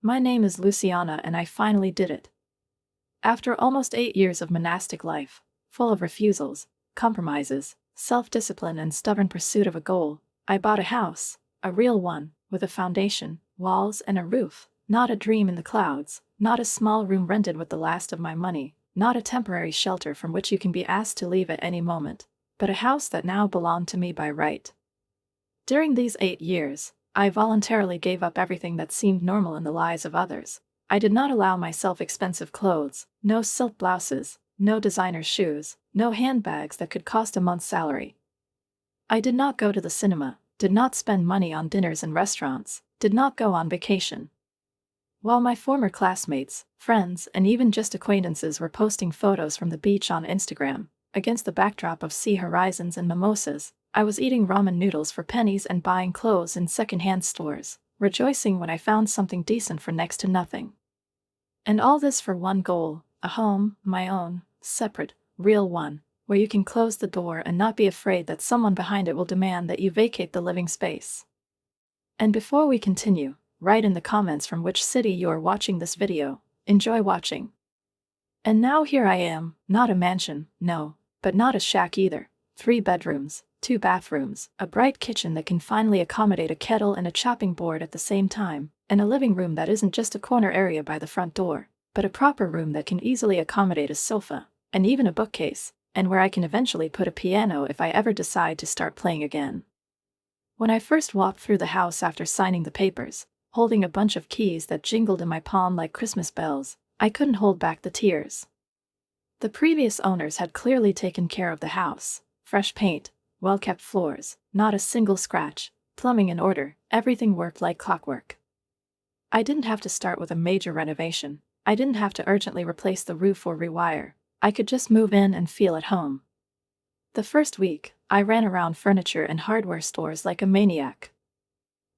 My name is Luciana and I finally did it. After almost 8 years of monastic life, full of refusals, compromises, self-discipline and stubborn pursuit of a goal, I bought a house, a real one, with a foundation, walls and a roof, not a dream in the clouds, not a small room rented with the last of my money, not a temporary shelter from which you can be asked to leave at any moment, but a house that now belonged to me by right. During these 8 years, I voluntarily gave up everything that seemed normal in the lives of others. I did not allow myself expensive clothes, no silk blouses, no designer shoes, no handbags that could cost a month's salary. I did not go to the cinema, did not spend money on dinners and restaurants, did not go on vacation. While my former classmates, friends, and even just acquaintances were posting photos from the beach on Instagram, against the backdrop of sea horizons and mimosas, I was eating ramen noodles for pennies and buying clothes in second-hand stores, rejoicing when I found something decent for next to nothing. And all this for one goal, a home, my own, separate, real one, where you can close the door and not be afraid that someone behind it will demand that you vacate the living space. And before we continue, write in the comments from which city you are watching this video. Enjoy watching. And now here I am, not a mansion, no, but not a shack either. 3 bedrooms, 2 bathrooms, a bright kitchen that can finally accommodate a kettle and a chopping board at the same time, and a living room that isn't just a corner area by the front door, but a proper room that can easily accommodate a sofa, and even a bookcase, and where I can eventually put a piano if I ever decide to start playing again. When I first walked through the house after signing the papers, holding a bunch of keys that jingled in my palm like Christmas bells, I couldn't hold back the tears. The previous owners had clearly taken care of the house. Fresh paint, well-kept floors, not a single scratch, plumbing in order, everything worked like clockwork. I didn't have to start with a major renovation. I didn't have to urgently replace the roof or rewire. I could just move in and feel at home. The first week, I ran around furniture and hardware stores like a maniac.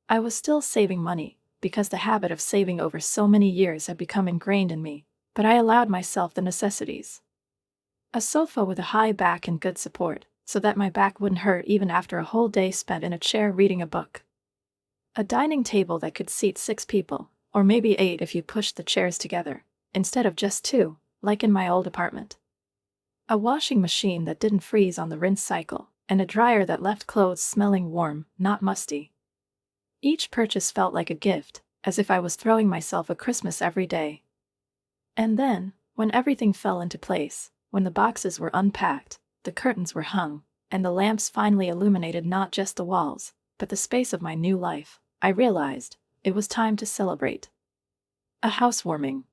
I was still saving money, because the habit of saving over so many years had become ingrained in me, but I allowed myself the necessities. A sofa with a high back and good support, so that my back wouldn't hurt even after a whole day spent in a chair reading a book. A dining table that could seat 6 people, or maybe 8 if you pushed the chairs together, instead of just 2, like in my old apartment. A washing machine that didn't freeze on the rinse cycle, and a dryer that left clothes smelling warm, not musty. Each purchase felt like a gift, as if I was throwing myself a Christmas every day. And then, when everything fell into place, when the boxes were unpacked, the curtains were hung, and the lamps finally illuminated not just the walls, but the space of my new life, I realized it was time to celebrate. A housewarming.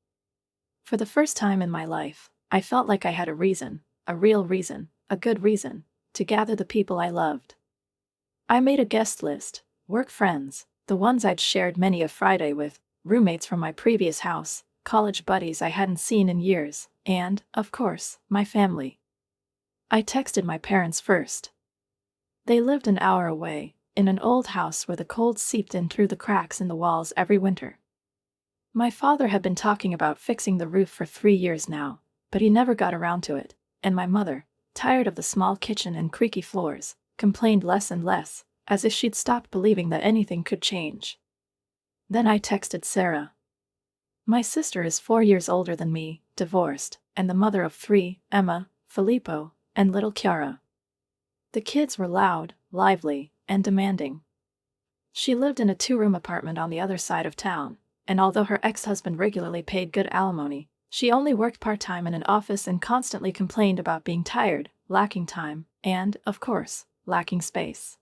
For the first time in my life, I felt like I had a reason, a real reason, a good reason, to gather the people I loved. I made a guest list, work friends, the ones I'd shared many a Friday with, roommates from my previous house, college buddies I hadn't seen in years, and, of course, my family. I texted my parents first. They lived an hour away, in an old house where the cold seeped in through the cracks in the walls every winter. My father had been talking about fixing the roof for 3 years now, but he never got around to it, and my mother, tired of the small kitchen and creaky floors, complained less and less, as if she'd stopped believing that anything could change. Then I texted Sarah. My sister is 4 years older than me, divorced, and the mother of 3, Emma, Filippo, and little Chiara. The kids were loud, lively, and demanding. She lived in a 2-room apartment on the other side of town, and although her ex-husband regularly paid good alimony, she only worked part-time in an office and constantly complained about being tired, lacking time, and, of course, lacking space.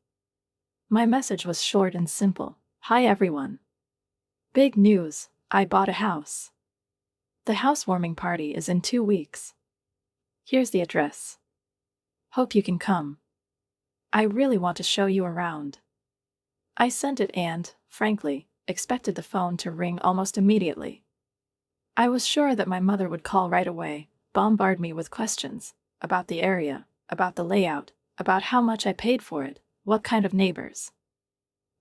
My message was short and simple. Hi everyone. Big news, I bought a house. The housewarming party is in 2 weeks. Here's the address. Hope you can come. I really want to show you around. I sent it and, frankly, expected the phone to ring almost immediately. I was sure that my mother would call right away, bombard me with questions, about the area, about the layout, about how much I paid for it, what kind of neighbors.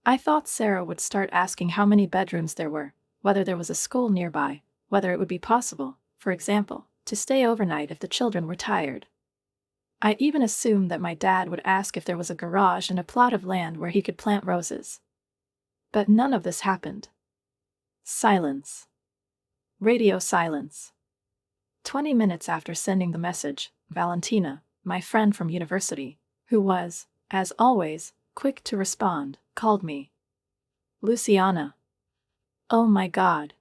I thought Sarah would start asking how many bedrooms there were, whether there was a school nearby, whether it would be possible, for example, to stay overnight if the children were tired. I even assumed that my dad would ask if there was a garage and a plot of land where he could plant roses. But none of this happened. Silence. Radio silence. 20 minutes after sending the message, Valentina, my friend from university, who was, as always, quick to respond, called me. Luciana. Oh my God.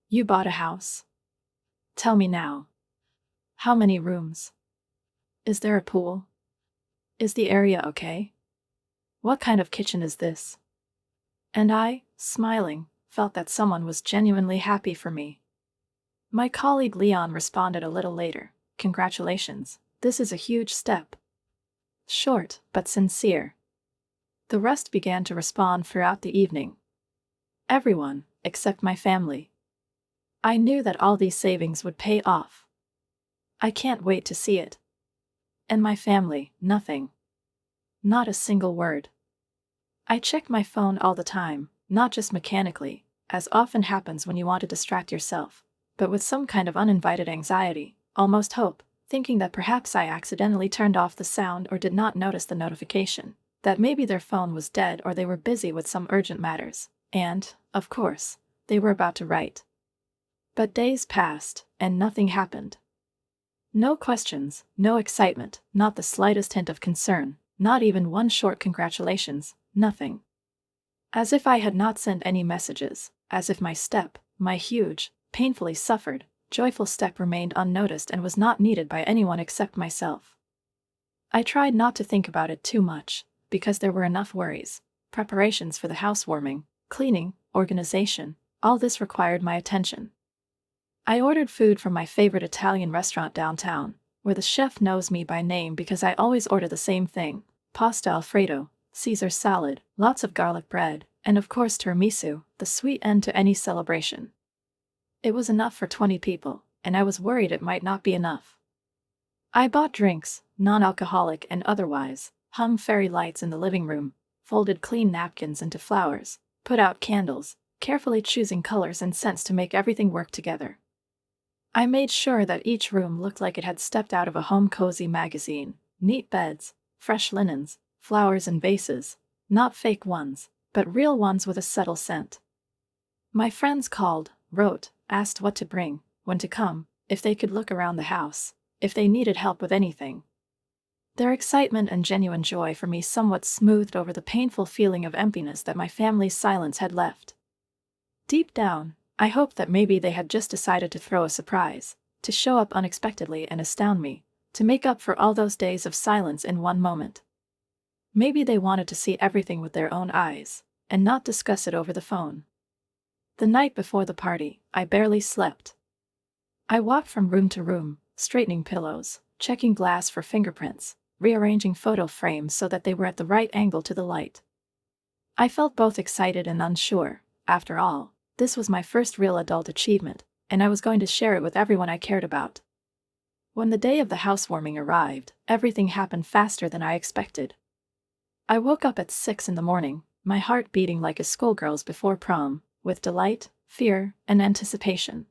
You bought a house? Tell me now. How many rooms? Is there a pool? Is the area okay? What kind of kitchen is this? And I, smiling, felt that someone was genuinely happy for me. My colleague Leon responded a little later. Congratulations, this is a huge step. Short, but sincere. The rest began to respond throughout the evening. Everyone, except my family. I knew that all these savings would pay off. I can't wait to see it. And my family, nothing. Not a single word. I check my phone all the time, not just mechanically, as often happens when you want to distract yourself, but with some kind of uninvited anxiety, almost hope, thinking that perhaps I accidentally turned off the sound or did not notice the notification, that maybe their phone was dead or they were busy with some urgent matters, and, of course, they were about to write. But days passed, and nothing happened. No questions, no excitement, not the slightest hint of concern, not even one short congratulations, nothing. As if I had not sent any messages, as if my step, my huge, painfully suffered, joyful step remained unnoticed and was not needed by anyone except myself. I tried not to think about it too much, because there were enough worries, preparations for the housewarming, cleaning, organization, all this required my attention. I ordered food from my favorite Italian restaurant downtown, where the chef knows me by name because I always order the same thing: pasta Alfredo, Caesar salad, lots of garlic bread, and of course tiramisu, the sweet end to any celebration. It was enough for 20 people, and I was worried it might not be enough. I bought drinks, non-alcoholic and otherwise, hung fairy lights in the living room, folded clean napkins into flowers, put out candles, carefully choosing colors and scents to make everything work together. I made sure that each room looked like it had stepped out of a home cozy magazine: neat beds, fresh linens, flowers and vases, not fake ones, but real ones with a subtle scent. My friends called, wrote, asked what to bring, when to come, if they could look around the house, if they needed help with anything. Their excitement and genuine joy for me somewhat smoothed over the painful feeling of emptiness that my family's silence had left. Deep down, I hoped that maybe they had just decided to throw a surprise, to show up unexpectedly and astound me, to make up for all those days of silence in one moment. Maybe they wanted to see everything with their own eyes, and not discuss it over the phone. The night before the party, I barely slept. I walked from room to room, straightening pillows, checking glass for fingerprints, rearranging photo frames so that they were at the right angle to the light. I felt both excited and unsure. After all, this was my first real adult achievement, and I was going to share it with everyone I cared about. When the day of the housewarming arrived, everything happened faster than I expected. I woke up at 6 in the morning, my heart beating like a schoolgirl's before prom, with delight, fear, and anticipation.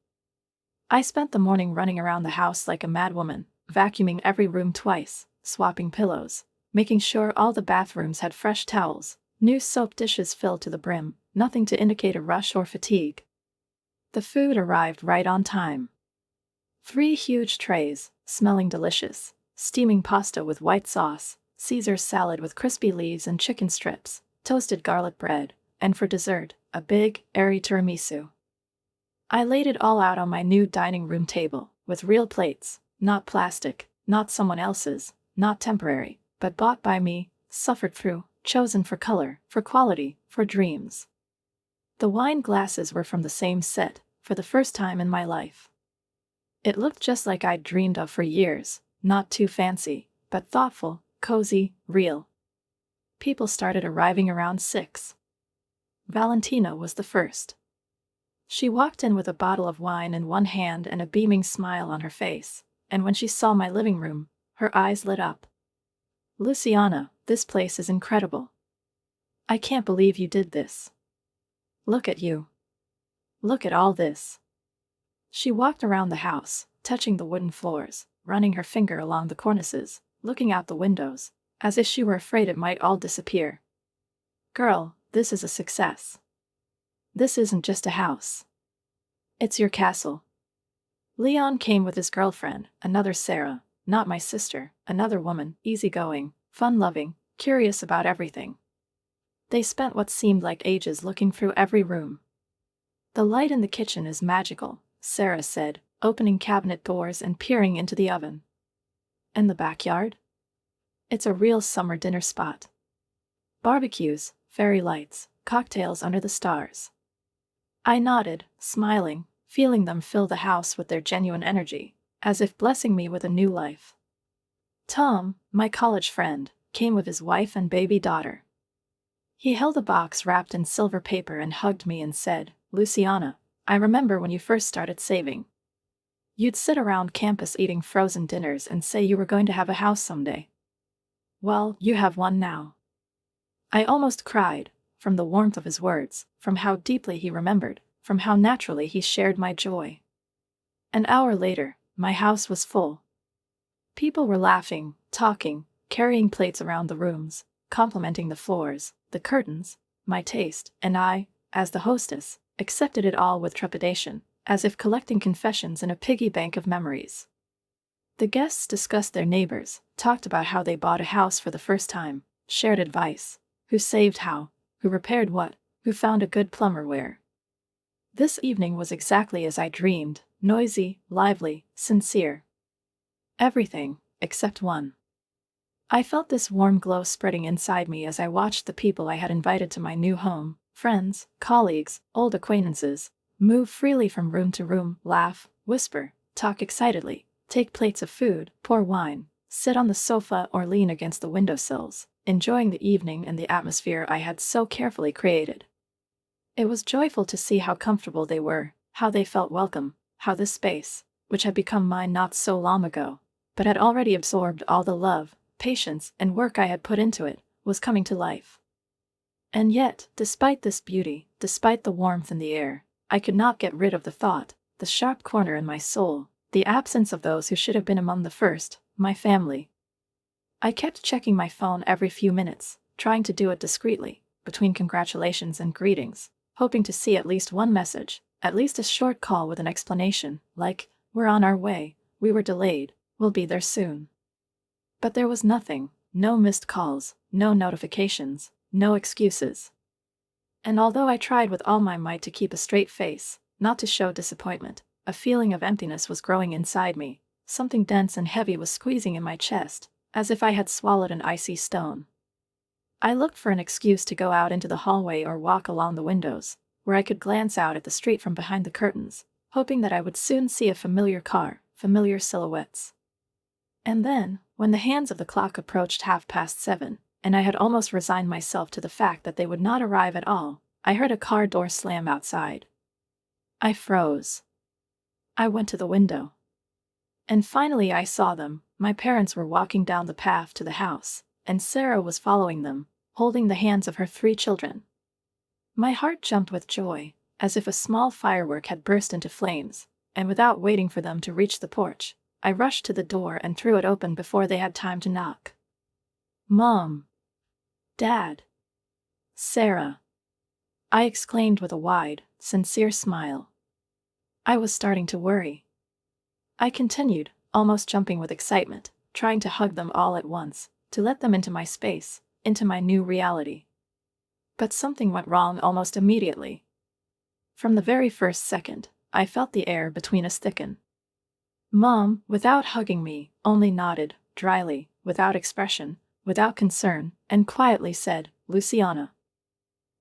I spent the morning running around the house like a madwoman, vacuuming every room twice, swapping pillows, making sure all the bathrooms had fresh towels, new soap dishes filled to the brim, nothing to indicate a rush or fatigue. The food arrived right on time. 3 huge trays, smelling delicious, steaming pasta with white sauce, Caesar salad with crispy leaves and chicken strips, toasted garlic bread, and for dessert, a big, airy tiramisu. I laid it all out on my new dining room table, with real plates, not plastic, not someone else's, not temporary, but bought by me, suffered through, chosen for color, for quality, for dreams. The wine glasses were from the same set, for the first time in my life. It looked just like I'd dreamed of for years, not too fancy, but thoughtful, cozy, real. People started arriving around 6. Valentina was the first. She walked in with a bottle of wine in one hand and a beaming smile on her face, and when she saw my living room, her eyes lit up. "Luciana, this place is incredible. I can't believe you did this. Look at you. Look at all this." She walked around the house, touching the wooden floors, running her finger along the cornices, looking out the windows, as if she were afraid it might all disappear. "Girl, this is a success. This isn't just a house. It's your castle." Leon came with his girlfriend, another Sarah, not my sister, another woman, easygoing, fun-loving, curious about everything. They spent what seemed like ages looking through every room. "The light in the kitchen is magical," Sarah said, opening cabinet doors and peering into the oven. "And the backyard? It's a real summer dinner spot. Barbecues, fairy lights, cocktails under the stars." I nodded, smiling, feeling them fill the house with their genuine energy, as if blessing me with a new life. Tom, my college friend, came with his wife and baby daughter. He held a box wrapped in silver paper and hugged me and said, "Luciana, I remember when you first started saving. You'd sit around campus eating frozen dinners and say you were going to have a house someday. Well, you have one now." I almost cried, from the warmth of his words, from how deeply he remembered, from how naturally he shared my joy. An hour later, my house was full. People were laughing, talking, carrying plates around the rooms, complimenting the floors, the curtains, my taste, and I, as the hostess, accepted it all with trepidation, as if collecting confessions in a piggy bank of memories. The guests discussed their neighbors, talked about how they bought a house for the first time, shared advice, who saved how, who repaired what, who found a good plumber where. This evening was exactly as I dreamed, noisy, lively, sincere. Everything, except one. I felt this warm glow spreading inside me as I watched the people I had invited to my new home, friends, colleagues, old acquaintances, move freely from room to room, laugh, whisper, talk excitedly, take plates of food, pour wine, sit on the sofa or lean against the windowsills, enjoying the evening and the atmosphere I had so carefully created. It was joyful to see how comfortable they were, how they felt welcome, how this space, which had become mine not so long ago, but had already absorbed all the love, patience, and work I had put into it, was coming to life. And yet, despite this beauty, despite the warmth in the air, I could not get rid of the thought, the sharp corner in my soul, the absence of those who should have been among the first, my family. I kept checking my phone every few minutes, trying to do it discreetly, between congratulations and greetings, hoping to see at least one message, at least a short call with an explanation, like, "We're on our way, we were delayed, we'll be there soon." But there was nothing, no missed calls, no notifications, no excuses. And although I tried with all my might to keep a straight face, not to show disappointment, a feeling of emptiness was growing inside me, something dense and heavy was squeezing in my chest, as if I had swallowed an icy stone. I looked for an excuse to go out into the hallway or walk along the windows, where I could glance out at the street from behind the curtains, hoping that I would soon see a familiar car, familiar silhouettes. And then, when the hands of the clock approached 7:30, and I had almost resigned myself to the fact that they would not arrive at all, I heard a car door slam outside. I froze. I went to the window. And finally I saw them. My parents were walking down the path to the house, and Sarah was following them, holding the hands of her 3 children. My heart jumped with joy, as if a small firework had burst into flames, and without waiting for them to reach the porch, I rushed to the door and threw it open before they had time to knock. "Mom! Dad! Sarah!" I exclaimed with a wide, sincere smile. I was starting to worry. I continued, almost jumping with excitement, trying to hug them all at once, to let them into my space, into my new reality. But something went wrong almost immediately. From the very first second, I felt the air between us thicken. Mom, without hugging me, only nodded, dryly, without expression, without concern, and quietly said, "Luciana."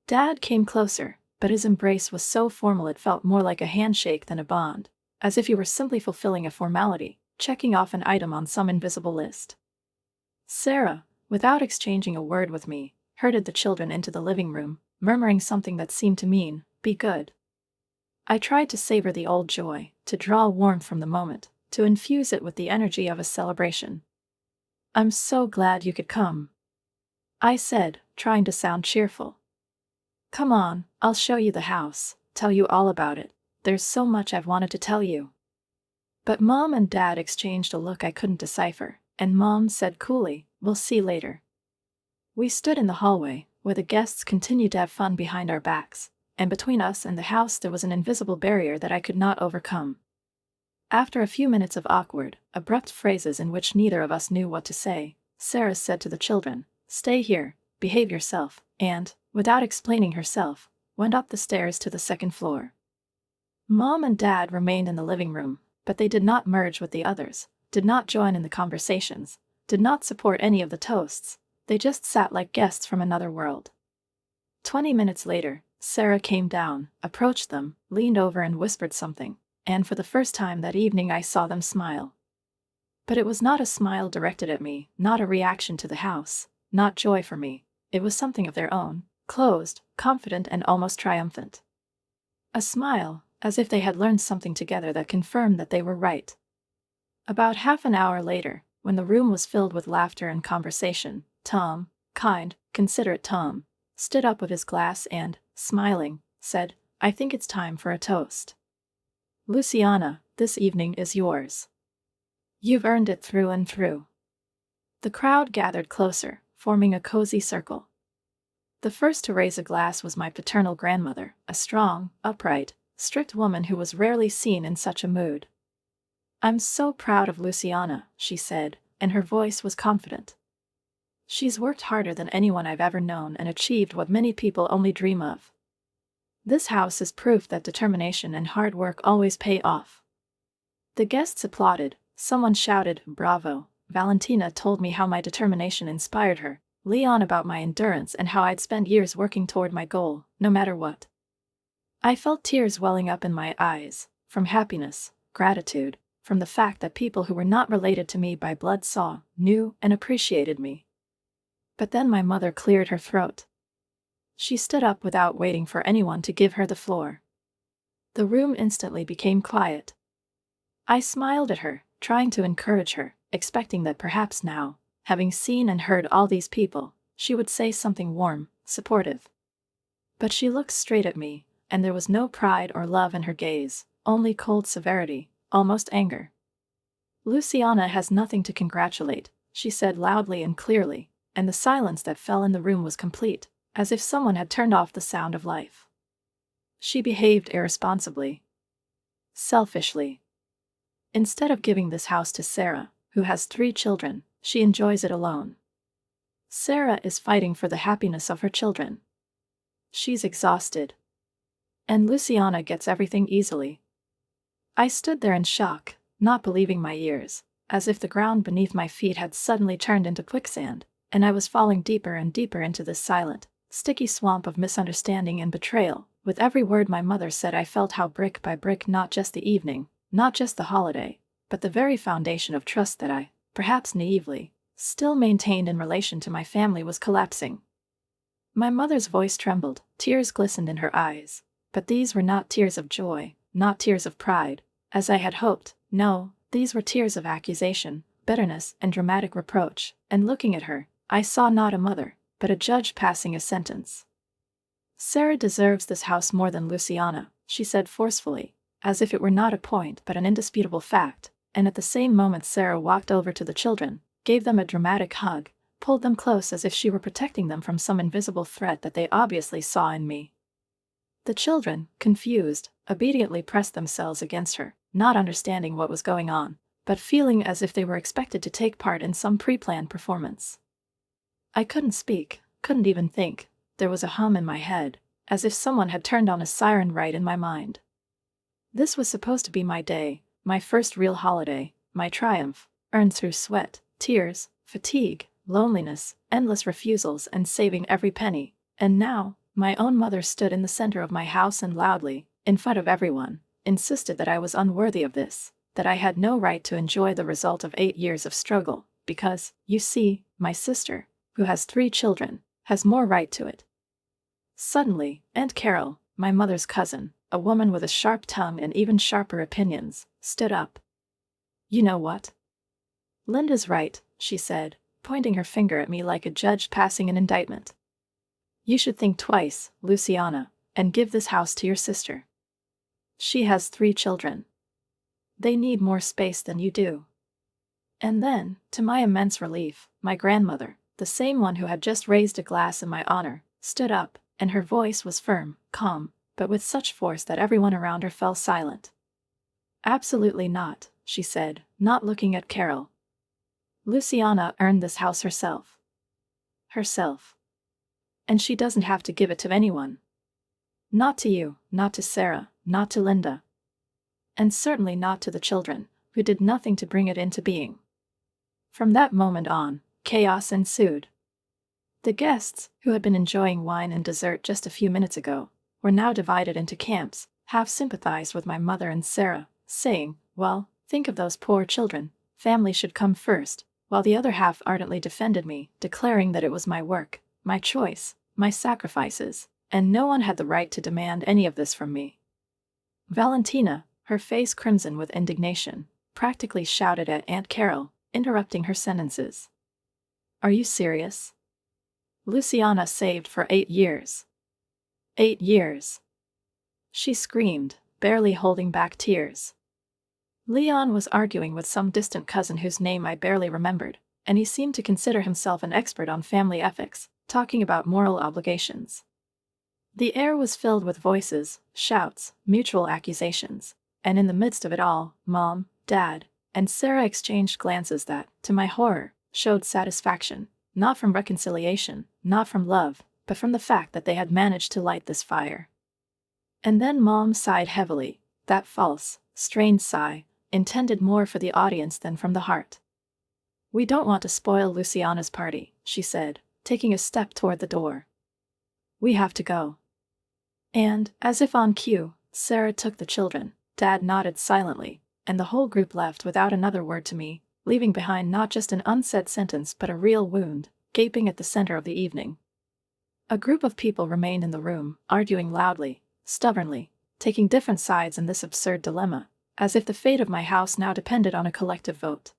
Dad came closer, but his embrace was so formal it felt more like a handshake than a bond, as if he were simply fulfilling a formality, checking off an item on some invisible list. Sarah, without exchanging a word with me, herded the children into the living room, murmuring something that seemed to mean, "Be good." I tried to savor the old joy, to draw warmth from the moment, to infuse it with the energy of a celebration. "I'm so glad you could come," I said, trying to sound cheerful. "Come on, I'll show you the house, tell you all about it. There's so much I've wanted to tell you." But Mom and Dad exchanged a look I couldn't decipher, and Mom said coolly, "We'll see later." We stood in the hallway, where the guests continued to have fun behind our backs, and between us and the house there was an invisible barrier that I could not overcome. After a few minutes of awkward, abrupt phrases in which neither of us knew what to say, Sarah said to the children, "Stay here, behave yourself," and, without explaining herself, went up the stairs to the second floor. Mom and Dad remained in the living room, but they did not merge with the others, did not join in the conversations, did not support any of the toasts. They just sat like guests from another world. 20 minutes later, Sarah came down, approached them, leaned over and whispered something, and for the first time that evening I saw them smile. But it was not a smile directed at me, not a reaction to the house, not joy for me. It was something of their own, closed, confident and almost triumphant. A smile, as if they had learned something together that confirmed that they were right. About half an hour later, when the room was filled with laughter and conversation, Tom, kind, considerate Tom, stood up with his glass and, smiling, said, "I think it's time for a toast. Luciana, this evening is yours. You've earned it through and through." The crowd gathered closer, forming a cozy circle. The first to raise a glass was my paternal grandmother, a strong, upright, strict woman who was rarely seen in such a mood. "I'm so proud of Luciana," she said, and her voice was confident. "She's worked harder than anyone I've ever known and achieved what many people only dream of. This house is proof that determination and hard work always pay off." The guests applauded. Someone shouted, "Bravo." Valentina told me how my determination inspired her, Leon about my endurance and how I'd spend years working toward my goal, no matter what. I felt tears welling up in my eyes, from happiness, gratitude, from the fact that people who were not related to me by blood saw, knew, and appreciated me. But then my mother cleared her throat. She stood up without waiting for anyone to give her the floor. The room instantly became quiet. I smiled at her, trying to encourage her, expecting that perhaps now, having seen and heard all these people, she would say something warm, supportive. But she looked straight at me, and there was no pride or love in her gaze, only cold severity, almost anger. "Luciana has nothing to congratulate," she said loudly and clearly, and the silence that fell in the room was complete, as if someone had turned off the sound of life. She behaved irresponsibly. Selfishly. Instead of giving this house to Sarah, who has 3 children, she enjoys it alone. Sarah is fighting for the happiness of her children. She's exhausted. And Luciana gets everything easily. I stood there in shock, not believing my ears, as if the ground beneath my feet had suddenly turned into quicksand, and I was falling deeper and deeper into this silent, sticky swamp of misunderstanding and betrayal. With every word my mother said I felt how brick by brick not just the evening, not just the holiday, but the very foundation of trust that I, perhaps naively, still maintained in relation to my family was collapsing. My mother's voice trembled, tears glistened in her eyes, but these were not tears of joy, not tears of pride, as I had hoped. No, these were tears of accusation, bitterness, and dramatic reproach, and looking at her, I saw not a mother, but a judge passing a sentence. "Sarah deserves this house more than Luciana," she said forcefully, as if it were not a point but an indisputable fact, and at the same moment Sarah walked over to the children, gave them a dramatic hug, pulled them close as if she were protecting them from some invisible threat that they obviously saw in me. The children, confused, obediently pressed themselves against her, not understanding what was going on, but feeling as if they were expected to take part in some pre-planned performance. I couldn't speak, couldn't even think. There was a hum in my head, as if someone had turned on a siren right in my mind. This was supposed to be my day, my first real holiday, my triumph, earned through sweat, tears, fatigue, loneliness, endless refusals, and saving every penny. And now, my own mother stood in the center of my house and loudly, in front of everyone, insisted that I was unworthy of this, that I had no right to enjoy the result of 8 years of struggle, because, you see, my sister, who has 3 children, has more right to it. Suddenly, Aunt Carol, my mother's cousin, a woman with a sharp tongue and even sharper opinions, stood up. "You know what? Linda's right," she said, pointing her finger at me like a judge passing an indictment. "You should think twice, Luciana, and give this house to your sister. She has 3 children. They need more space than you do." And then, to my immense relief, my grandmother, the same one who had just raised a glass in my honor, stood up, and her voice was firm, calm, but with such force that everyone around her fell silent. "Absolutely not," she said, not looking at Carol. "Luciana earned this house herself. Herself. And she doesn't have to give it to anyone. Not to you, not to Sarah, not to Linda. And certainly not to the children, who did nothing to bring it into being." From that moment on, chaos ensued. The guests, who had been enjoying wine and dessert just a few minutes ago, were now divided into camps, half sympathized with my mother and Sarah, saying, "Well, think of those poor children, family should come first," while the other half ardently defended me, declaring that it was my work, my choice, my sacrifices, and no one had the right to demand any of this from me. Valentina, her face crimson with indignation, practically shouted at Aunt Carol, interrupting her sentences. "Are you serious? Luciana saved for 8 years. 8 years!" she screamed, barely holding back tears. Leon was arguing with some distant cousin whose name I barely remembered, and he seemed to consider himself an expert on family ethics, talking about moral obligations. The air was filled with voices, shouts, mutual accusations, and in the midst of it all, Mom, Dad, and Sarah exchanged glances that, to my horror, showed satisfaction, not from reconciliation, not from love, but from the fact that they had managed to light this fire. And then Mom sighed heavily, that false, strained sigh, intended more for the audience than from the heart. "We don't want to spoil Luciana's party," she said, taking a step toward the door. "We have to go." And, as if on cue, Sarah took the children, Dad nodded silently, and the whole group left without another word to me, leaving behind not just an unsaid sentence but a real wound, gaping at the center of the evening. A group of people remained in the room, arguing loudly, stubbornly, taking different sides in this absurd dilemma, as if the fate of my house now depended on a collective vote.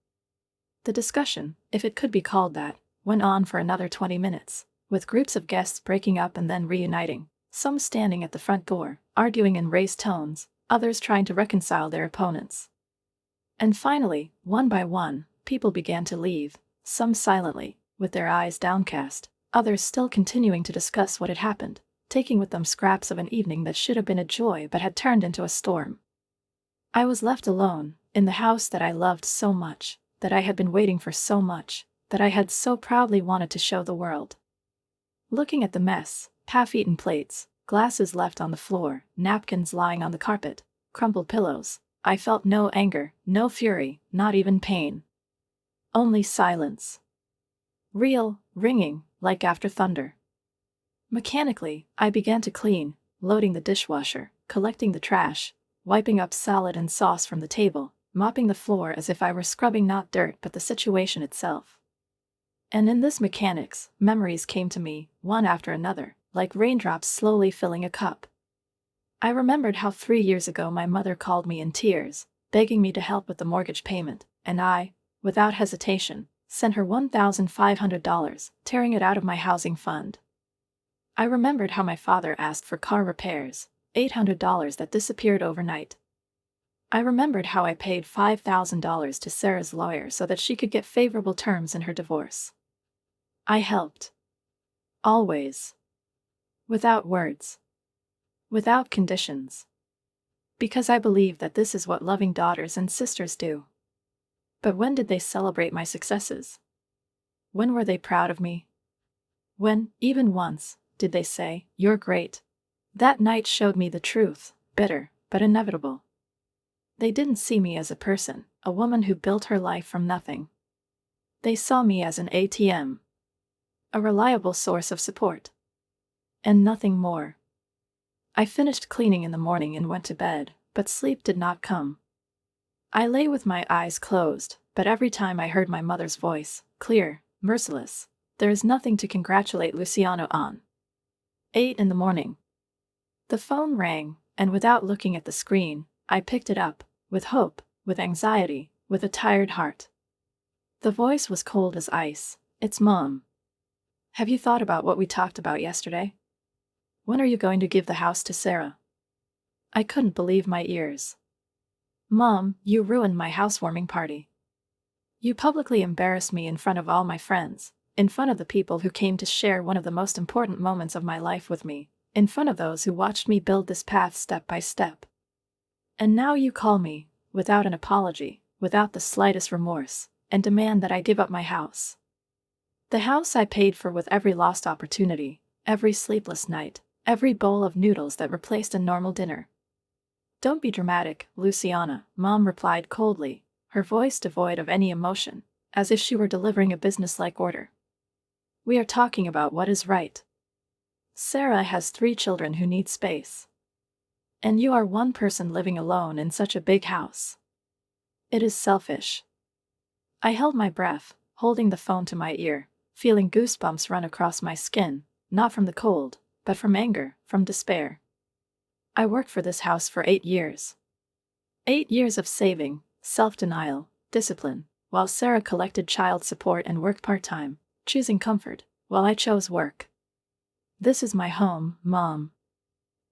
The discussion, if it could be called that, went on for another 20 minutes, with groups of guests breaking up and then reuniting, some standing at the front door, arguing in raised tones, others trying to reconcile their opponents. And finally, one by one, people began to leave, some silently, with their eyes downcast, others still continuing to discuss what had happened, taking with them scraps of an evening that should have been a joy but had turned into a storm. I was left alone, in the house that I loved so much, that I had been waiting for so much, that I had so proudly wanted to show the world. Looking at the mess, half-eaten plates, glasses left on the floor, napkins lying on the carpet, crumpled pillows, I felt no anger, no fury, not even pain. Only silence. Real, ringing, like after thunder. Mechanically, I began to clean, loading the dishwasher, collecting the trash, wiping up salad and sauce from the table, mopping the floor as if I were scrubbing not dirt but the situation itself. And in this mechanics, memories came to me, one after another, like raindrops slowly filling a cup. I remembered how 3 years ago my mother called me in tears, begging me to help with the mortgage payment, and I, without hesitation, sent her $1,500, tearing it out of my housing fund. I remembered how my father asked for car repairs, $800 that disappeared overnight. I remembered how I paid $5,000 to Sarah's lawyer so that she could get favorable terms in her divorce. I helped. Always. Without words. Without conditions. Because I believe that this is what loving daughters and sisters do. But when did they celebrate my successes? When were they proud of me? When, even once, did they say, "You're great"? That night showed me the truth, bitter, but inevitable. They didn't see me as a person, a woman who built her life from nothing. They saw me as an ATM. A reliable source of support. And nothing more. I finished cleaning in the morning and went to bed, but sleep did not come. I lay with my eyes closed, but every time I heard my mother's voice, clear, merciless, "There is nothing to congratulate Luciano on." 8 in the morning. The phone rang, and without looking at the screen, I picked it up, with hope, with anxiety, with a tired heart. The voice was cold as ice. "It's Mom. Have you thought about what we talked about yesterday? When are you going to give the house to Sarah?" I couldn't believe my ears. "Mom, you ruined my housewarming party. You publicly embarrassed me in front of all my friends, in front of the people who came to share one of the most important moments of my life with me, in front of those who watched me build this path step by step. And now you call me, without an apology, without the slightest remorse, and demand that I give up my house. The house I paid for with every lost opportunity, every sleepless night, every bowl of noodles that replaced a normal dinner. Don't be dramatic, Luciana, Mom replied coldly, her voice devoid of any emotion, as if she were delivering a businesslike order. We are talking about what is right. Sarah has 3 children who need space. And you are one person living alone in such a big house. It is selfish. I held my breath, holding the phone to my ear, feeling goosebumps run across my skin, not from the cold, but from anger, from despair. I worked for this house for 8 years. 8 years of saving, self-denial, discipline, while Sarah collected child support and worked part-time, choosing comfort, while I chose work. This is my home, Mom.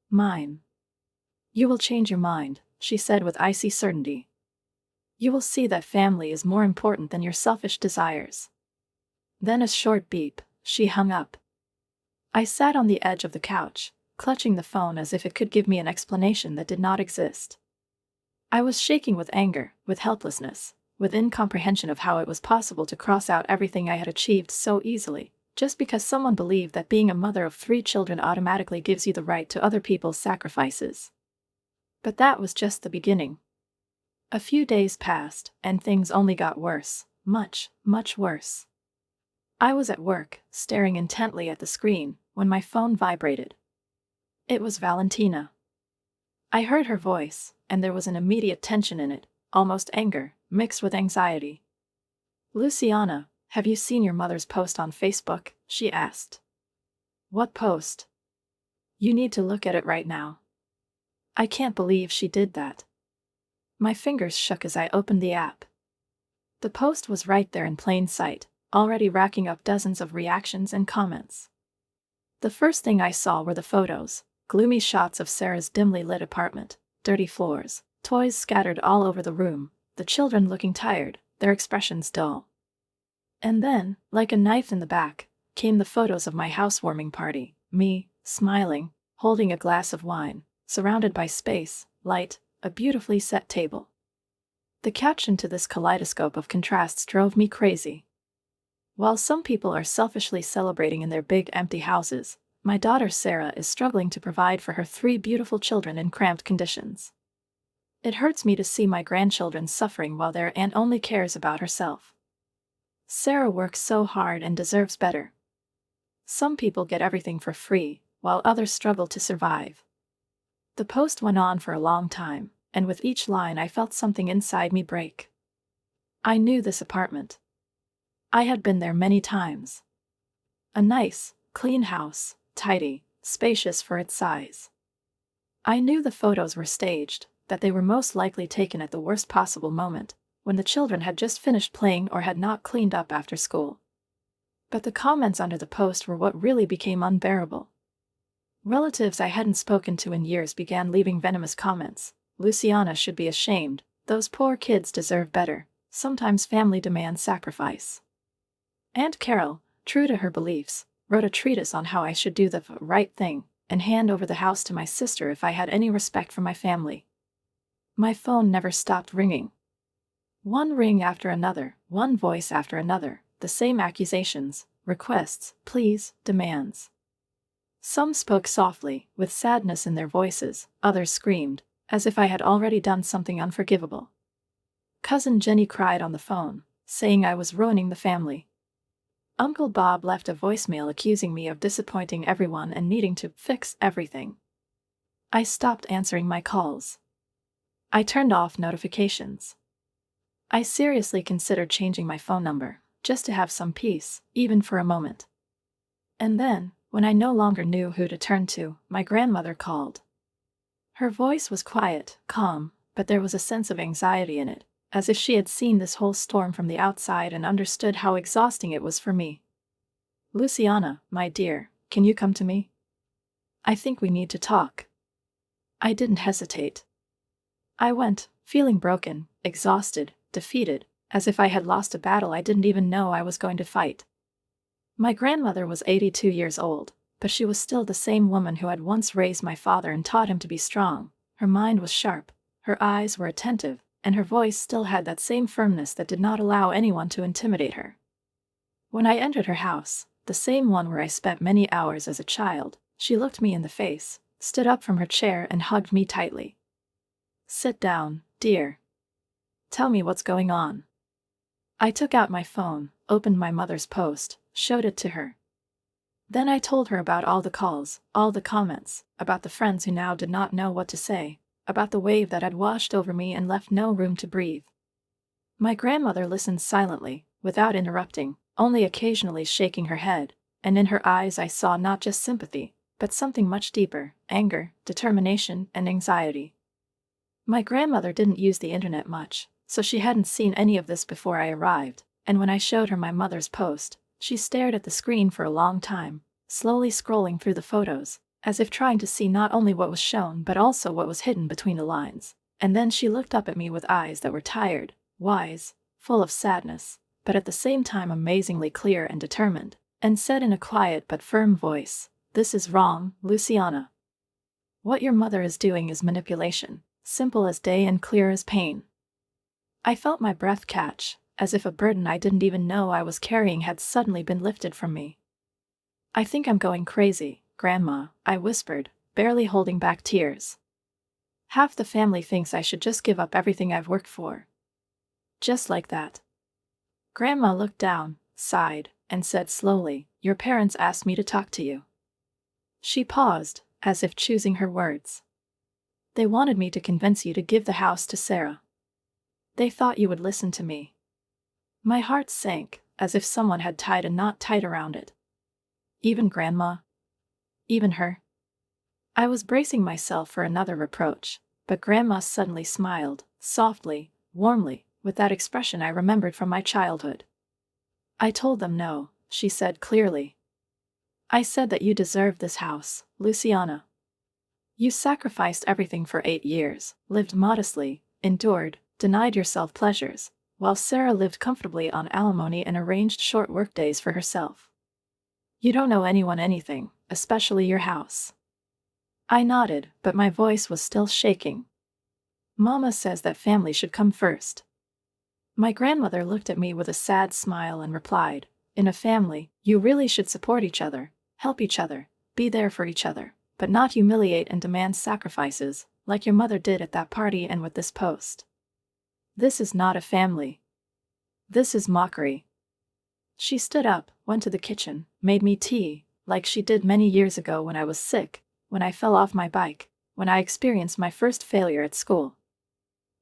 Mine. You will change your mind, she said with icy certainty. You will see that family is more important than your selfish desires. Then a short beep, she hung up. I sat on the edge of the couch, clutching the phone as if it could give me an explanation that did not exist. I was shaking with anger, with helplessness, with incomprehension of how it was possible to cross out everything I had achieved so easily, just because someone believed that being a mother of 3 children automatically gives you the right to other people's sacrifices. But that was just the beginning. A few days passed, and things only got worse, much, much worse. I was at work, staring intently at the screen, when my phone vibrated. It was Valentina. I heard her voice, and there was an immediate tension in it, almost anger, mixed with anxiety. Luciana, have you seen your mother's post on Facebook? She asked. What post? You need to look at it right now. I can't believe she did that. My fingers shook as I opened the app. The post was right there in plain sight, already racking up dozens of reactions and comments. The first thing I saw were the photos, gloomy shots of Sarah's dimly lit apartment, dirty floors, toys scattered all over the room, the children looking tired, their expressions dull. And then, like a knife in the back, came the photos of my housewarming party, me, smiling, holding a glass of wine, surrounded by space, light, a beautifully set table. The caption to this kaleidoscope of contrasts drove me crazy. While some people are selfishly celebrating in their big empty houses, my daughter Sarah is struggling to provide for her 3 beautiful children in cramped conditions. It hurts me to see my grandchildren suffering while their aunt only cares about herself. Sarah works so hard and deserves better. Some people get everything for free, while others struggle to survive. The post went on for a long time, and with each line I felt something inside me break. I knew this apartment. I had been there many times. A nice, clean house, tidy, spacious for its size. I knew the photos were staged, that they were most likely taken at the worst possible moment, when the children had just finished playing or had not cleaned up after school. But the comments under the post were what really became unbearable. Relatives I hadn't spoken to in years began leaving venomous comments. Luciana should be ashamed, those poor kids deserve better, sometimes family demands sacrifice. Aunt Carol, true to her beliefs, wrote a treatise on how I should do the right thing, and hand over the house to my sister if I had any respect for my family. My phone never stopped ringing. One ring after another, one voice after another, the same accusations, requests, pleas, demands. Some spoke softly, with sadness in their voices, others screamed, as if I had already done something unforgivable. Cousin Jenny cried on the phone, saying I was ruining the family. Uncle Bob left a voicemail accusing me of disappointing everyone and needing to fix everything. I stopped answering my calls. I turned off notifications. I seriously considered changing my phone number, just to have some peace, even for a moment. And then, when I no longer knew who to turn to, my grandmother called. Her voice was quiet, calm, but there was a sense of anxiety in it, as if she had seen this whole storm from the outside and understood how exhausting it was for me. Luciana, my dear, can you come to me? I think we need to talk. I didn't hesitate. I went, feeling broken, exhausted, defeated, as if I had lost a battle I didn't even know I was going to fight. My grandmother was 82 years old, but she was still the same woman who had once raised my father and taught him to be strong. Her mind was sharp, her eyes were attentive, and her voice still had that same firmness that did not allow anyone to intimidate her. When I entered her house, the same one where I spent many hours as a child, she looked me in the face, stood up from her chair and hugged me tightly. "Sit down, dear. Tell me what's going on." I took out my phone, opened my mother's post, showed it to her. Then I told her about all the calls, all the comments, about the friends who now did not know what to say, about the wave that had washed over me and left no room to breathe. My grandmother listened silently, without interrupting, only occasionally shaking her head, and in her eyes I saw not just sympathy, but something much deeper: anger, determination, and anxiety. My grandmother didn't use the internet much, so she hadn't seen any of this before I arrived, and when I showed her my mother's post, she stared at the screen for a long time, slowly scrolling through the photos, as if trying to see not only what was shown but also what was hidden between the lines. And then she looked up at me with eyes that were tired, wise, full of sadness, but at the same time amazingly clear and determined, and said in a quiet but firm voice, "This is wrong, Luciana. What your mother is doing is manipulation, simple as day and clear as pain." I felt my breath catch, as if a burden I didn't even know I was carrying had suddenly been lifted from me. "I think I'm going crazy, Grandma," I whispered, barely holding back tears. "Half the family thinks I should just give up everything I've worked for." Just like that. Grandma looked down, sighed, and said slowly, "Your parents asked me to talk to you." She paused, as if choosing her words. "They wanted me to convince you to give the house to Sarah. They thought you would listen to me." My heart sank, as if someone had tied a knot tight around it. Even Grandma? Even her? I was bracing myself for another reproach, but Grandma suddenly smiled, softly, warmly, with that expression I remembered from my childhood. "I told them no," she said clearly. "I said that you deserved this house, Luciana. You sacrificed everything for 8 years, lived modestly, endured, denied yourself pleasures, while Sarah lived comfortably on alimony and arranged short workdays for herself. You don't owe anyone anything, especially your house." I nodded, but my voice was still shaking. "Mama says that family should come first." My grandmother looked at me with a sad smile and replied, "In a family, you really should support each other, help each other, be there for each other, but not humiliate and demand sacrifices, like your mother did at that party and with this post. This is not a family. This is mockery." She stood up, went to the kitchen, made me tea, like she did many years ago when I was sick, when I fell off my bike, when I experienced my first failure at school.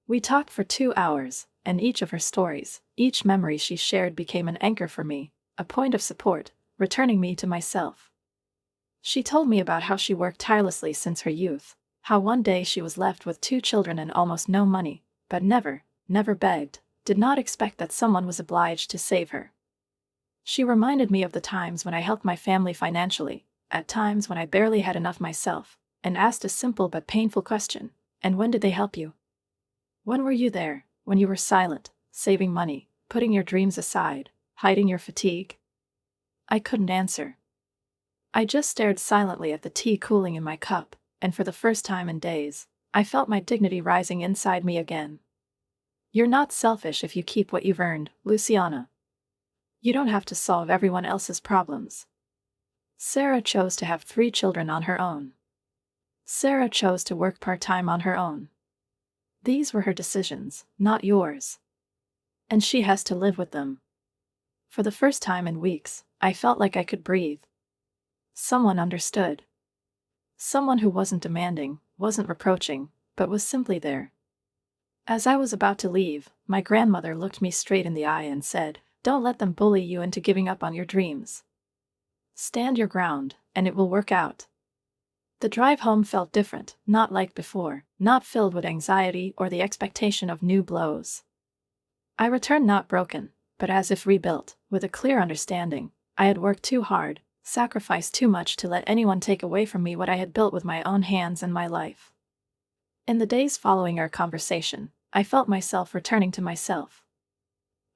We talked for 2 hours, and each of her stories, each memory she shared became an anchor for me, a point of support, returning me to myself. She told me about how she worked tirelessly since her youth, how one day she was left with 2 children and almost no money, but never begged, did not expect that someone was obliged to save her. She reminded me of the times when I helped my family financially, at times when I barely had enough myself, and asked a simple but painful question: "And when did they help you? When were you there, when you were silent, saving money, putting your dreams aside, hiding your fatigue?" I couldn't answer. I just stared silently at the tea cooling in my cup, and for the first time in days, I felt my dignity rising inside me again. "You're not selfish if you keep what you've earned, Luciana. You don't have to solve everyone else's problems." Sarah chose to have 3 children on her own. Sarah chose to work part-time on her own. These were her decisions, not yours. And she has to live with them. For the first time in weeks, I felt like I could breathe. Someone understood. Someone who wasn't demanding, wasn't reproaching, but was simply there. As I was about to leave, my grandmother looked me straight in the eye and said, "Don't let them bully you into giving up on your dreams. Stand your ground, and it will work out." The drive home felt different, not like before, not filled with anxiety or the expectation of new blows. I returned not broken, but as if rebuilt, with a clear understanding. I had worked too hard, sacrificed too much to let anyone take away from me what I had built with my own hands and my life. In the days following our conversation, I felt myself returning to myself.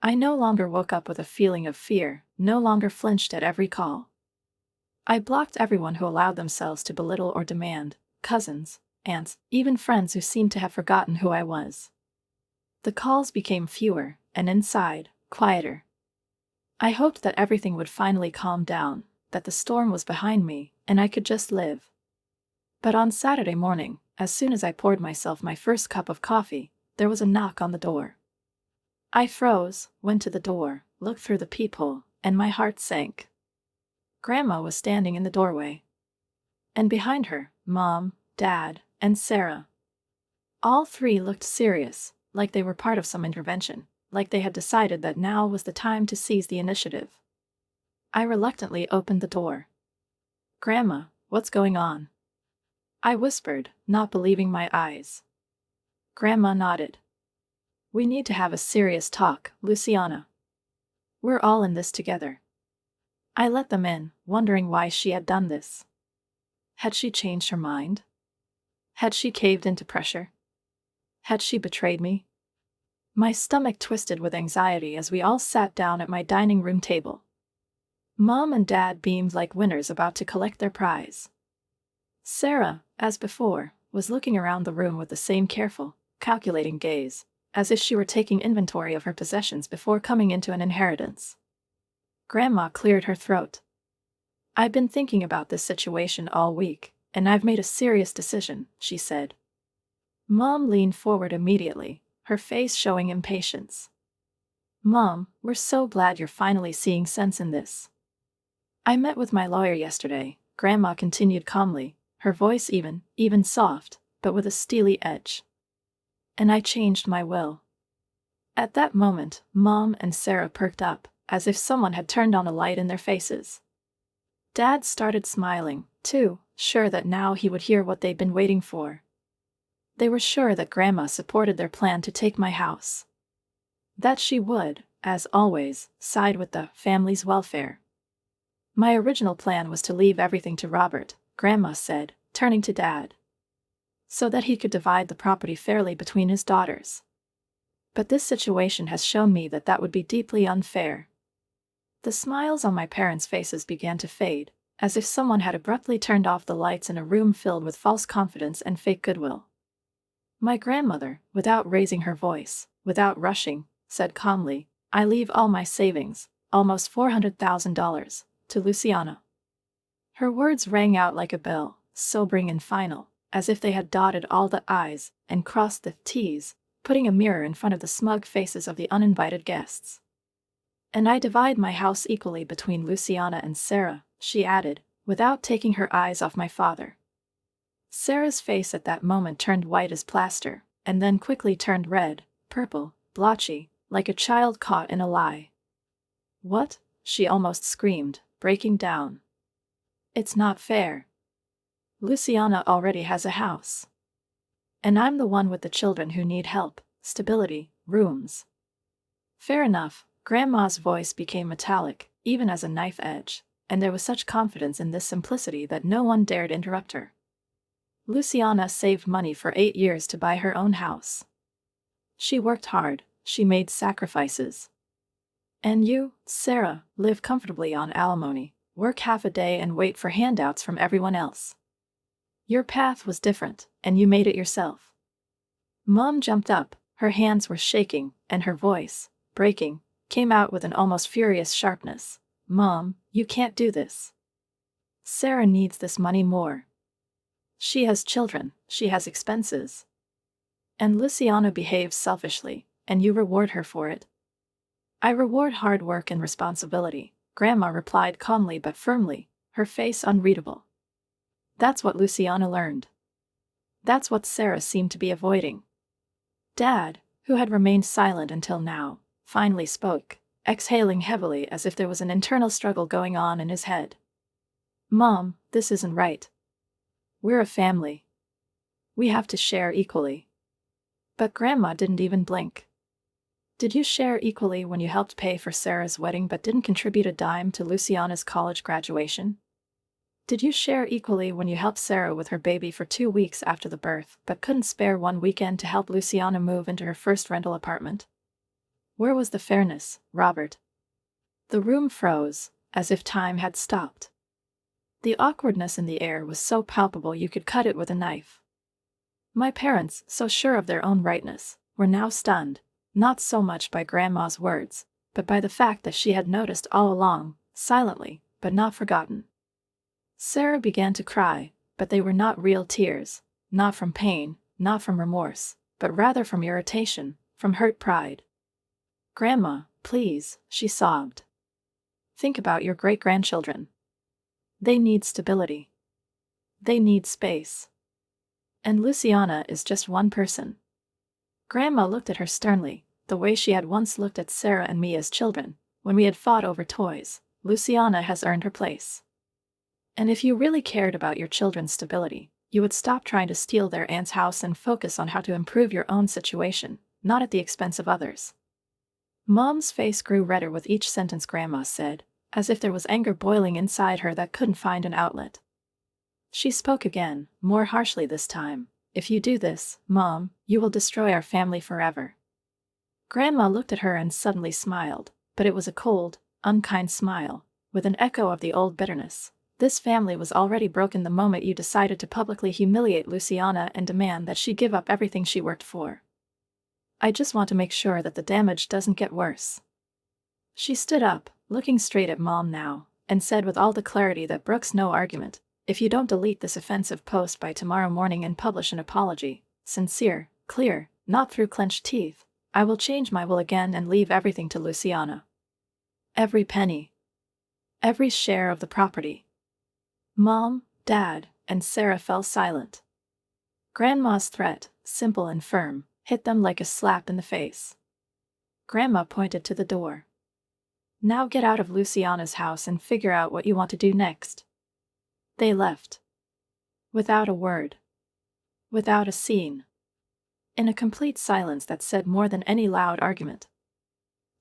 I no longer woke up with a feeling of fear, no longer flinched at every call. I blocked everyone who allowed themselves to belittle or demand, cousins, aunts, even friends who seemed to have forgotten who I was. The calls became fewer, and inside, quieter. I hoped that everything would finally calm down, that the storm was behind me, and I could just live. But on Saturday morning, as soon as I poured myself my first cup of coffee, there was a knock on the door. I froze, went to the door, looked through the peephole, and my heart sank. Grandma was standing in the doorway. And behind her, Mom, Dad, and Sarah. All three looked serious, like they were part of some intervention, like they had decided that now was the time to seize the initiative. I reluctantly opened the door. "Grandma, what's going on?" I whispered, not believing my eyes. Grandma nodded. "We need to have a serious talk, Luciana. We're all in this together." I let them in, wondering why she had done this. Had she changed her mind? Had she caved into pressure? Had she betrayed me? My stomach twisted with anxiety as we all sat down at my dining room table. Mom and Dad beamed like winners about to collect their prize. Sarah, as before, was looking around the room with the same careful, calculating gaze, as if she were taking inventory of her possessions before coming into an inheritance. Grandma cleared her throat. "I've been thinking about this situation all week, and I've made a serious decision," she said. Mom leaned forward immediately, her face showing impatience. "Mom, we're so glad you're finally seeing sense in this." "I met with my lawyer yesterday," Grandma continued calmly, her voice even soft, but with a steely edge. "And I changed my will." At that moment, Mom and Sarah perked up, as if someone had turned on a light in their faces. Dad started smiling, too, sure that now he would hear what they'd been waiting for. They were sure that Grandma supported their plan to take my house. That she would, as always, side with the family's welfare. "My original plan was to leave everything to Robert," Grandma said, turning to Dad, "so that he could divide the property fairly between his daughters. But this situation has shown me that that would be deeply unfair." The smiles on my parents' faces began to fade, as if someone had abruptly turned off the lights in a room filled with false confidence and fake goodwill. My grandmother, without raising her voice, without rushing, said calmly, "I leave all my savings, almost $400,000, to Luciana." Her words rang out like a bell, sobering and final, as if they had dotted all the I's and crossed the T's, putting a mirror in front of the smug faces of the uninvited guests. "And I divide my house equally between Luciana and Sarah," she added, without taking her eyes off my father. Sarah's face at that moment turned white as plaster, and then quickly turned red, purple, blotchy, like a child caught in a lie. "What?" she almost screamed, breaking down. "It's not fair. Luciana already has a house. And I'm the one with the children who need help, stability, rooms." "Fair enough." Grandma's voice became metallic, even as a knife edge, and there was such confidence in this simplicity that no one dared interrupt her. "Luciana saved money for 8 years to buy her own house. She worked hard, she made sacrifices. And you, Sarah, live comfortably on alimony, work half a day and wait for handouts from everyone else. Your path was different, and you made it yourself." Mom jumped up, her hands were shaking, and her voice, breaking, came out with an almost furious sharpness. "Mom, you can't do this. Sarah needs this money more. She has children, she has expenses. And Luciana behaves selfishly, and you reward her for it." "I reward hard work and responsibility," Grandma replied calmly but firmly, her face unreadable. "That's what Luciana learned. That's what Sarah seemed to be avoiding." Dad, who had remained silent until now, finally spoke, exhaling heavily as if there was an internal struggle going on in his head. "Mom, this isn't right. We're a family. We have to share equally." But Grandma didn't even blink. "Did you share equally when you helped pay for Sarah's wedding but didn't contribute a dime to Luciana's college graduation? Did you share equally when you helped Sarah with her baby for 2 weeks after the birth but couldn't spare one weekend to help Luciana move into her first rental apartment? Where was the fairness, Robert?" The room froze, as if time had stopped. The awkwardness in the air was so palpable you could cut it with a knife. My parents, so sure of their own rightness, were now stunned, not so much by Grandma's words, but by the fact that she had noticed all along, silently, but not forgotten. Sarah began to cry, but they were not real tears, not from pain, not from remorse, but rather from irritation, from hurt pride. "Grandma, please," she sobbed. "Think about your great-grandchildren. They need stability. They need space. And Luciana is just one person." Grandma looked at her sternly, the way she had once looked at Sarah and me as children, when we had fought over toys. "Luciana has earned her place. And if you really cared about your children's stability, you would stop trying to steal their aunt's house and focus on how to improve your own situation, not at the expense of others." Mom's face grew redder with each sentence Grandma said, as if there was anger boiling inside her that couldn't find an outlet. She spoke again, more harshly this time. "If you do this, Mom, you will destroy our family forever." Grandma looked at her and suddenly smiled, but it was a cold, unkind smile, with an echo of the old bitterness. "This family was already broken the moment you decided to publicly humiliate Luciana and demand that she give up everything she worked for. I just want to make sure that the damage doesn't get worse." She stood up, looking straight at Mom now, and said with all the clarity that brooks no argument, "If you don't delete this offensive post by tomorrow morning and publish an apology, sincere, clear, not through clenched teeth, I will change my will again and leave everything to Luciana. Every penny. Every share of the property." Mom, Dad, and Sarah fell silent. Grandma's threat, simple and firm, hit them like a slap in the face. Grandma pointed to the door. "Now get out of Luciana's house and figure out what you want to do next." They left. Without a word. Without a scene. In a complete silence that said more than any loud argument.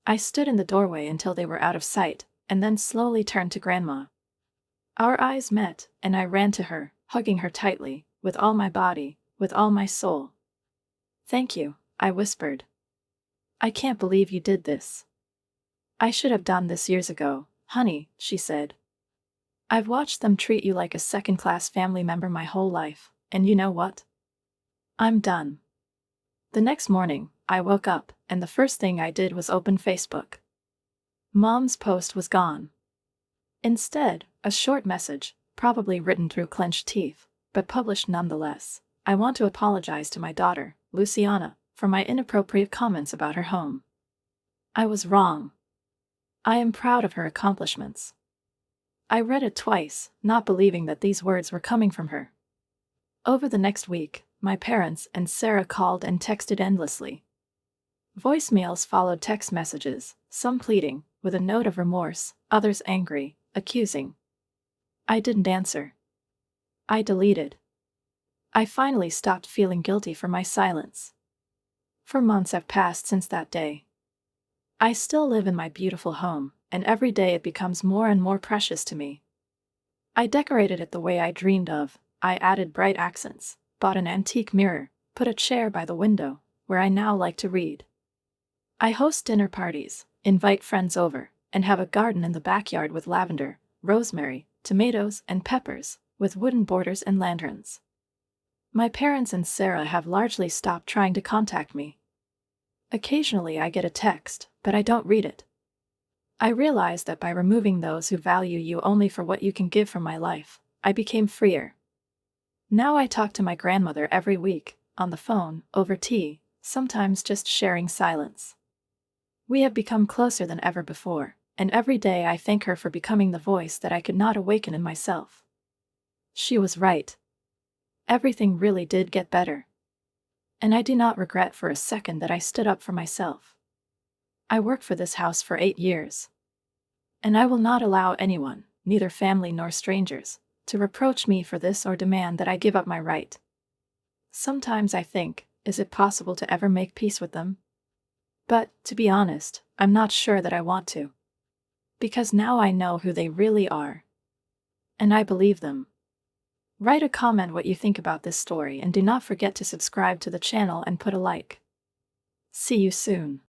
I stood in the doorway until they were out of sight, and then slowly turned to Grandma. Our eyes met, and I ran to her, hugging her tightly, with all my body, with all my soul. "Thank you," I whispered. "I can't believe you did this." "I should have done this years ago, honey," she said. "I've watched them treat you like a second-class family member my whole life, and you know what? I'm done." The next morning, I woke up, and the first thing I did was open Facebook. Mom's post was gone. Instead, a short message, probably written through clenched teeth, but published nonetheless. "I want to apologize to my daughter, Luciana, for my inappropriate comments about her home. I was wrong. I am proud of her accomplishments." I read it twice, not believing that these words were coming from her. Over the next week, my parents and Sarah called and texted endlessly. Voicemails followed text messages, some pleading, with a note of remorse, others angry, accusing. I didn't answer. I deleted. I finally stopped feeling guilty for my silence. 4 months have passed since that day. I still live in my beautiful home, and every day it becomes more and more precious to me. I decorated it the way I dreamed of. I added bright accents, bought an antique mirror, put a chair by the window, where I now like to read. I host dinner parties, invite friends over, and have a garden in the backyard with lavender, rosemary, tomatoes, and peppers, with wooden borders and lanterns. My parents and Sarah have largely stopped trying to contact me. Occasionally I get a text, but I don't read it. I realized that by removing those who value you only for what you can give from my life, I became freer. Now I talk to my grandmother every week, on the phone, over tea, sometimes just sharing silence. We have become closer than ever before, and every day I thank her for becoming the voice that I could not awaken in myself. She was right. Everything really did get better. And I do not regret for a second that I stood up for myself. I worked for this house for 8 years. And I will not allow anyone, neither family nor strangers, to reproach me for this or demand that I give up my right. Sometimes I think, is it possible to ever make peace with them? But, to be honest, I'm not sure that I want to. Because now I know who they really are. And I believe them. Write a comment what you think about this story and do not forget to subscribe to the channel and put a like. See you soon.